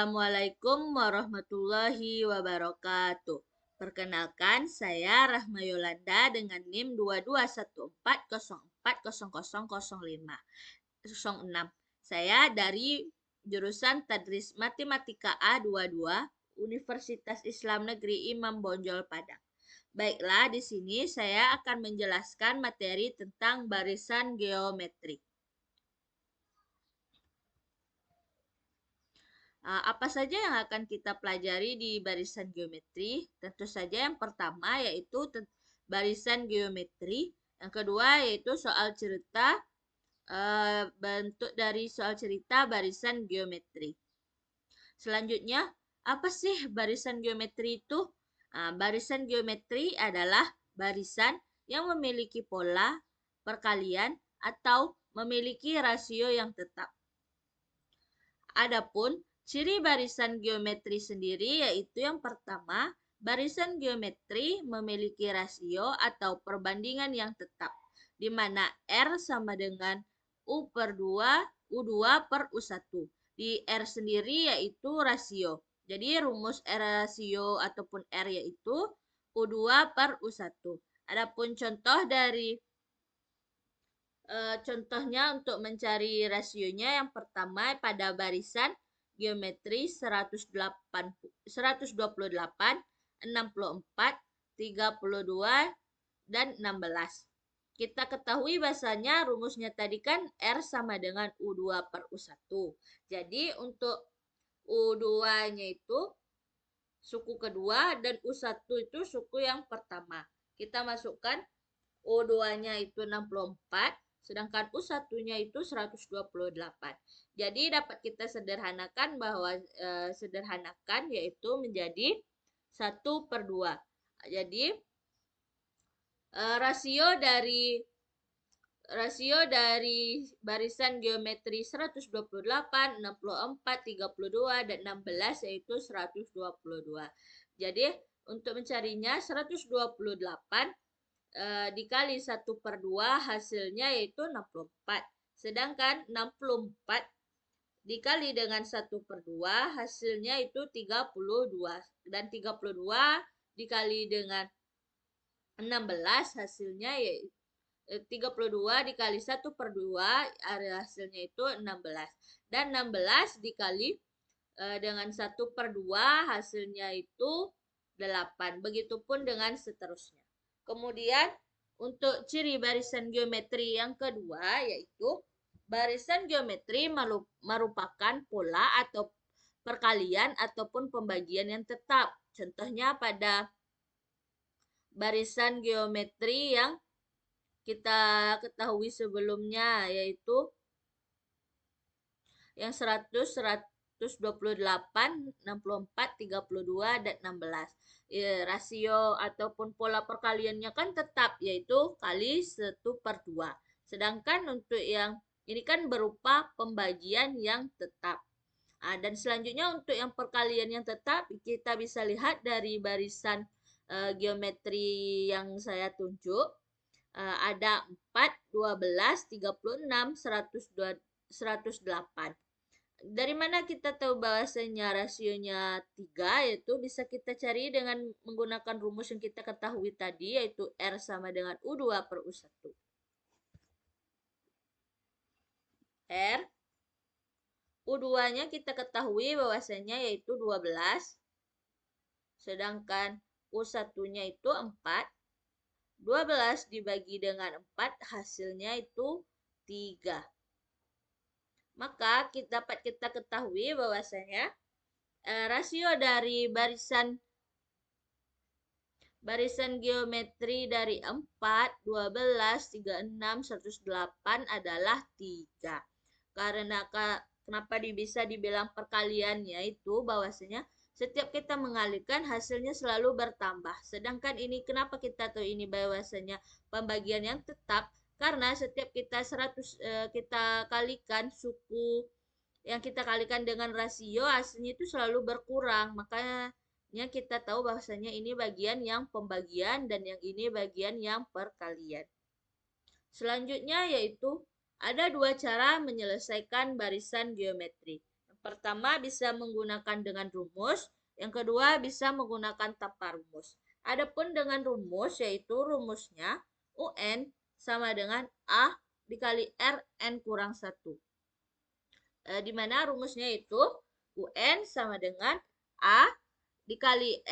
Assalamualaikum warahmatullahi wabarakatuh. Perkenalkan, saya Rahma Yolanda dengan NIM 221404000506. Saya dari jurusan Tadris Matematika A22 Universitas Islam Negeri Imam Bonjol Padang. Baiklah, di sini saya akan menjelaskan materi tentang barisan geometri. Apa saja yang akan kita pelajari di barisan geometri? Tentu saja yang pertama yaitu barisan geometri, yang kedua yaitu soal cerita, bentuk dari soal cerita barisan geometri. Selanjutnya, apa sih barisan geometri itu? Barisan geometri adalah barisan yang memiliki pola, perkalian, atau memiliki rasio yang tetap. Adapun ciri barisan geometri sendiri yaitu yang pertama, barisan geometri memiliki rasio atau perbandingan yang tetap, di mana R sama dengan U2 per U1. Di R sendiri yaitu rasio. Jadi rumus R rasio ataupun R yaitu U2 per U1. Adapun contohnya untuk mencari rasionya yang pertama pada barisan geometri 128, 64, 32, dan 16. Kita ketahui bahasanya rumusnya tadi kan R sama dengan U2 per U1. Jadi untuk U2-nya itu suku kedua dan U1 itu suku yang pertama. Kita masukkan U2-nya itu 64, sedangkan U1-nya itu 128. Jadi dapat kita sederhanakan bahwa sederhanakan yaitu menjadi 1/2. Jadi rasio dari barisan geometri 128, 64, 32, dan 16 yaitu 122. Jadi untuk mencarinya 128 dikali 1/2 hasilnya yaitu 64. Sedangkan 64 dikali dengan 1/2 hasilnya itu 32. Dan 32 dikali dengan 16 hasilnya yaitu 32 dikali 1/2 hasilnya itu 16. Dan 16 dikali dengan 1/2 hasilnya itu 8. Begitupun dengan seterusnya. Kemudian untuk ciri barisan geometri yang kedua yaitu barisan geometri merupakan pola atau perkalian ataupun pembagian yang tetap. Contohnya pada barisan geometri yang kita ketahui sebelumnya yaitu yang 100, 128, 64, 32, dan 16. Rasio ataupun pola perkaliannya kan tetap yaitu kali 1/2. Sedangkan untuk yang ini kan berupa pembagian yang tetap. Dan selanjutnya untuk yang perkalian yang tetap kita bisa lihat dari barisan geometri yang saya tunjuk. Ada 4, 12, 36, 108. Dari mana kita tahu bahwasanya rasionya 3, yaitu bisa kita cari dengan menggunakan rumus yang kita ketahui tadi, yaitu R sama dengan U2 per U1. R, U2-nya kita ketahui bahwasanya yaitu 12, sedangkan U1-nya itu 4. 12 dibagi dengan 4 hasilnya itu 3. Maka dapat kita ketahui bahwasanya rasio dari barisan geometri dari 4, 12, 36, 108 adalah 3. Karena kenapa bisa dibilang perkaliannya itu bahwasanya setiap kita mengalihkan hasilnya selalu bertambah. Sedangkan ini kenapa kita tahu ini bahwasanya pembagian yang tetap? Karena setiap kita kalikan suku yang kita kalikan dengan rasio hasilnya itu selalu berkurang. Makanya kita tahu bahwasanya ini bagian yang pembagian dan yang ini bagian yang perkalian. Selanjutnya yaitu ada 2 cara menyelesaikan barisan geometri. Yang pertama bisa menggunakan dengan rumus, yang kedua bisa menggunakan tanpa rumus. Adapun dengan rumus yaitu rumusnya UN sama dengan A dikali R N kurang 1. Di mana rumusnya itu UN sama dengan A dikali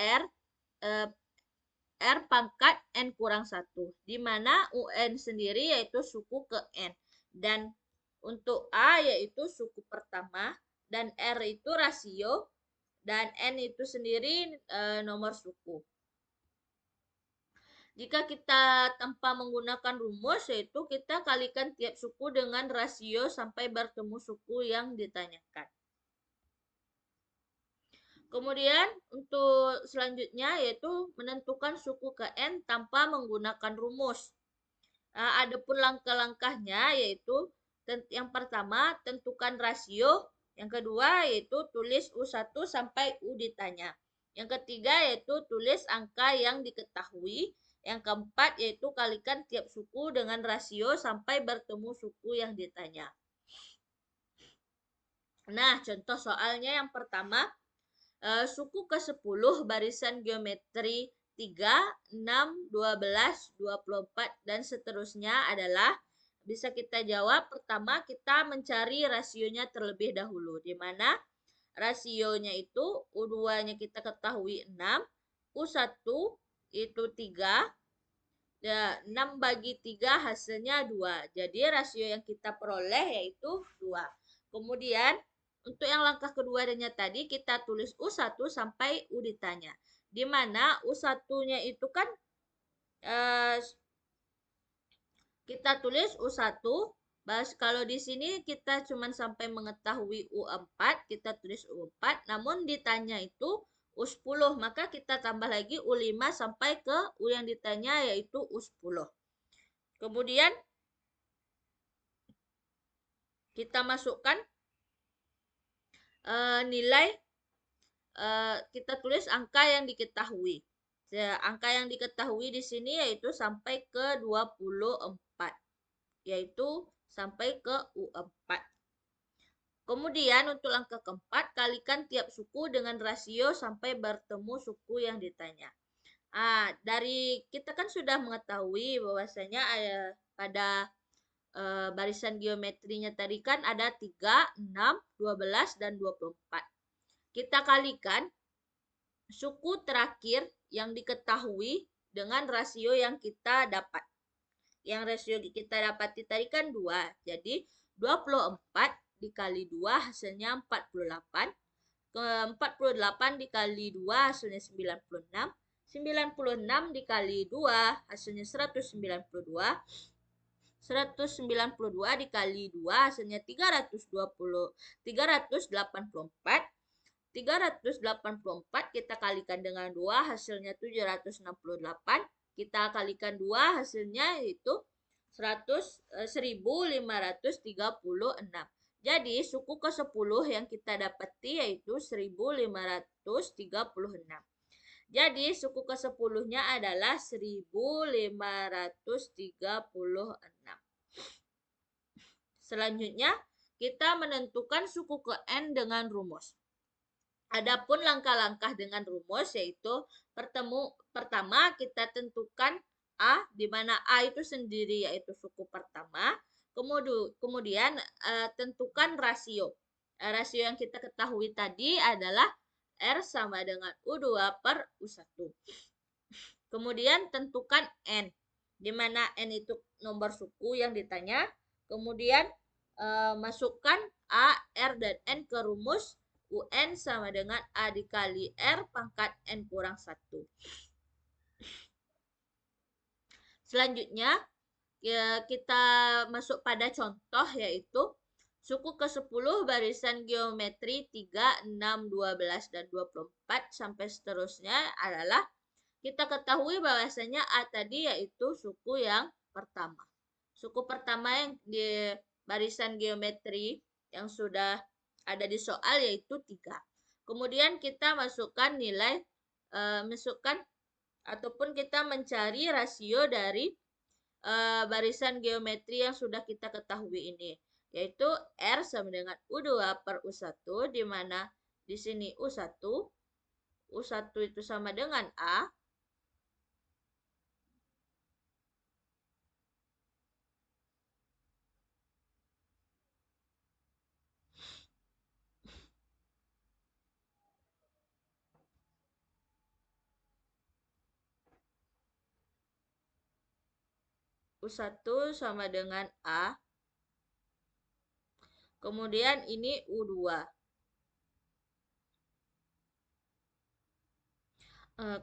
R pangkat N kurang 1. Di mana UN sendiri yaitu suku ke N. Dan untuk A yaitu suku pertama, dan R itu rasio, dan N itu sendiri nomor suku. Jika kita tanpa menggunakan rumus, yaitu kita kalikan tiap suku dengan rasio sampai bertemu suku yang ditanyakan. Kemudian untuk selanjutnya yaitu menentukan suku ke N tanpa menggunakan rumus. Adapun langkah-langkahnya yaitu yang pertama tentukan rasio, yang kedua yaitu tulis U1 sampai U ditanya. Yang ketiga yaitu tulis angka yang diketahui. Yang keempat yaitu kalikan tiap suku dengan rasio sampai bertemu suku yang ditanya. Nah, contoh soalnya yang pertama, suku ke-10 barisan geometri 3, 6, 12, 24, dan seterusnya adalah, bisa kita jawab, pertama kita mencari rasionya terlebih dahulu, di mana rasionya itu U2-nya kita ketahui 6, U1 itu 3, 6 bagi 3 hasilnya 2. Jadi rasio yang kita peroleh yaitu 2. Kemudian untuk yang langkah keduanya tadi kita tulis U1 sampai U ditanya. Di mana U1-nya itu kan kita tulis U1. Kalau di sini kita cuma sampai mengetahui U4, kita tulis U4. Namun ditanya itu U10, maka kita tambah lagi U5 sampai ke U yang ditanya yaitu U10. Kemudian kita masukkan nilai, kita tulis angka yang diketahui. Angka yang diketahui di sini yaitu sampai ke 24, yaitu sampai ke U4. Kemudian untuk langkah keempat, kalikan tiap suku dengan rasio sampai bertemu suku yang ditanya. Dari kita kan sudah mengetahui bahwasanya pada barisan geometrinya tadi kan ada 3, 6, 12, dan 24. Kita kalikan suku terakhir yang diketahui dengan rasio yang kita dapat. Yang rasio kita dapati tadi kan 2. Jadi 24 dikali 2 hasilnya 48. 48 dikali 2 hasilnya 96. 96 dikali 2 hasilnya 192. 192 dikali 2 hasilnya 384. 384 kita kalikan dengan 2 hasilnya 768. Kita kalikan 2 hasilnya yaitu 1536. Jadi suku ke-10 yang kita dapati yaitu 1536. Jadi suku ke-10-nya adalah 1536. Selanjutnya kita menentukan suku ke N dengan rumus. Adapun langkah-langkah dengan rumus yaitu pertama kita tentukan A, di mana A itu sendiri yaitu suku pertama. Kemudian tentukan rasio. Rasio yang kita ketahui tadi adalah R sama dengan U2 per U1. Kemudian tentukan N, di mana N itu nomor suku yang ditanya. Kemudian masukkan A, R, dan N ke rumus. UN sama dengan A dikali R pangkat N kurang 1. Selanjutnya, kita masuk pada contoh yaitu suku ke-10 barisan geometri 3, 6, 12, dan 24 sampai seterusnya adalah kita ketahui bahwasanya A tadi yaitu suku yang pertama. Suku pertama yang di barisan geometri yang sudah ada di soal yaitu 3. Kemudian kita masukkan nilai, ataupun kita mencari rasio dari barisan geometri yang sudah kita ketahui ini. yaitu R sama dengan U2 per U1, di mana di sini U1 itu sama dengan A. U1 sama dengan A. Kemudian ini U2.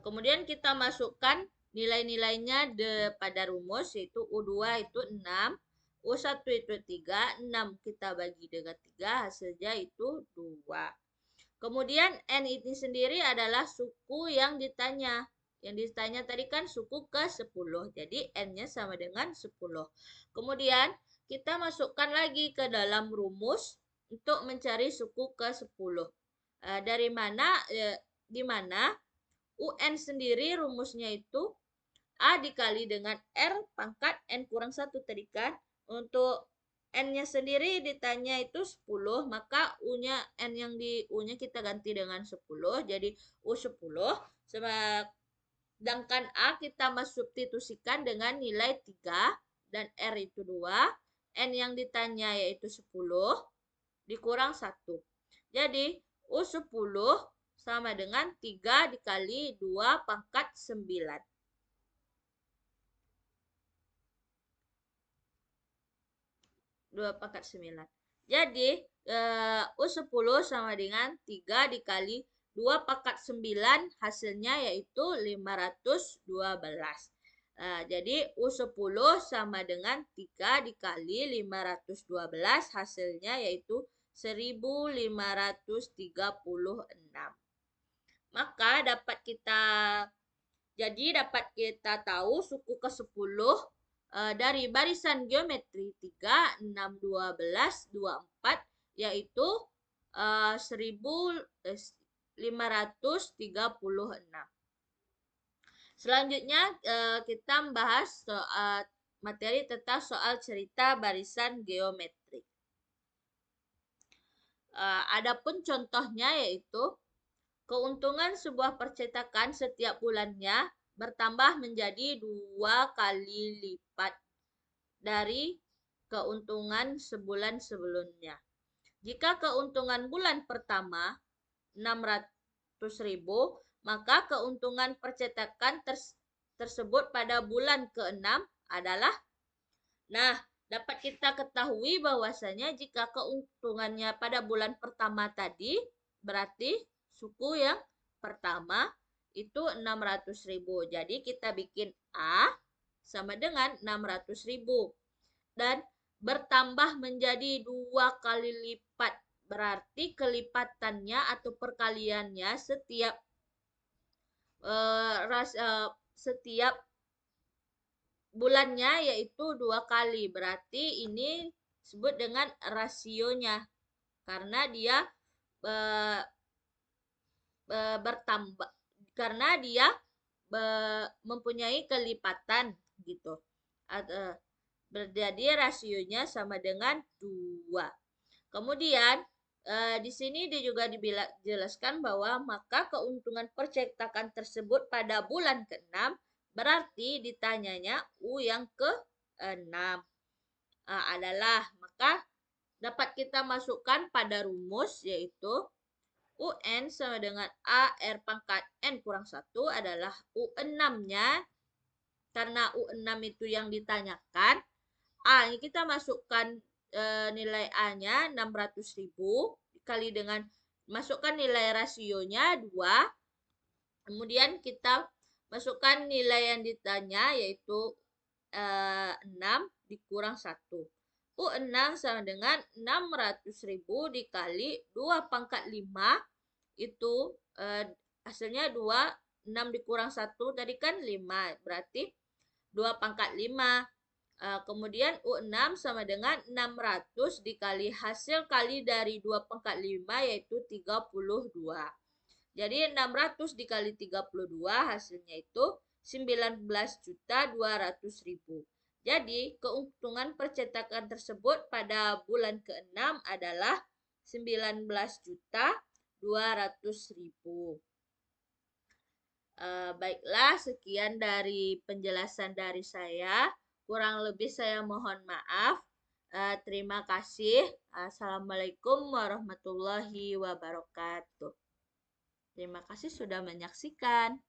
Kemudian kita masukkan nilai-nilainya pada rumus, yaitu U2 itu 6, U1 itu 3, 6 kita bagi dengan 3, hasilnya itu 2. Kemudian N ini sendiri adalah suku yang ditanya. Yang ditanya tadi kan suku ke-10, jadi N-nya sama dengan 10. Kemudian kita masukkan lagi ke dalam rumus untuk mencari suku ke-10. Dari mana, di mana UN sendiri rumusnya itu A dikali dengan R pangkat N kurang 1 tadi kan. Untuk N-nya sendiri ditanya itu 10, maka U-nya, N yang di U-nya kita ganti dengan 10, jadi U10. Sedangkan A kita substitusikan dengan nilai 3, dan R itu 2. N yang ditanya yaitu 10, dikurang 1. Jadi U10 sama dengan 3 dikali 2 pangkat 9. Jadi, U10 sama dengan 3 dikali 2 pangkat 9, hasilnya yaitu 512. Jadi, U10 sama dengan 3 dikali 512, hasilnya yaitu 1536. Maka dapat kita tahu suku ke-10 dari barisan geometri 3, 6, 12, 24, yaitu 1536. Selanjutnya kita membahas materi tentang soal cerita barisan geometri. Adapun contohnya yaitu keuntungan sebuah percetakan setiap bulannya bertambah menjadi 2 kali lipat dari keuntungan sebulan sebelumnya. Jika keuntungan bulan pertama 600.000, maka keuntungan percetakan tersebut pada bulan ke-6 adalah, dapat kita ketahui bahwasanya jika keuntungannya pada bulan pertama tadi, berarti suku yang pertama itu 600.000. Jadi kita bikin A sama dengan 600.000. Dan bertambah menjadi 2 kali lipat. Berarti kelipatannya atau perkaliannya setiap bulannya yaitu 2 kali. Berarti ini disebut dengan rasionya. Karena dia bertambah, karena dia mempunyai kelipatan gitu. Jadi rasionya sama dengan 2. Kemudian di sini dia juga dijelaskan bahwa maka keuntungan percetakan tersebut pada bulan ke-6 berarti ditanyanya U yang ke-6 adalah, maka dapat kita masukkan pada rumus yaitu UN sama dengan AR pangkat N kurang 1 adalah U6-nya. Karena U6 itu yang ditanyakan, A ini kita masukkan nilai A-nya 600.000 dikali dengan masukkan nilai rasionya 2. Kemudian kita masukkan nilai yang ditanya yaitu 6 dikurang 1. U6 sama dengan 600.000 dikali 2 pangkat 5, itu hasilnya 2, 6 dikurang 1 tadi kan 5, berarti 2 pangkat 5. Kemudian U6 sama dengan 600 dikali hasil kali dari 2 pangkat 5 yaitu 32. Jadi 600 dikali 32 hasilnya itu 19.200.000. Jadi, keuntungan percetakan tersebut pada bulan ke-6 adalah 19.200.000. Baiklah, sekian dari penjelasan dari saya. Kurang lebih saya mohon maaf. Terima kasih. Assalamualaikum warahmatullahi wabarakatuh. Terima kasih sudah menyaksikan.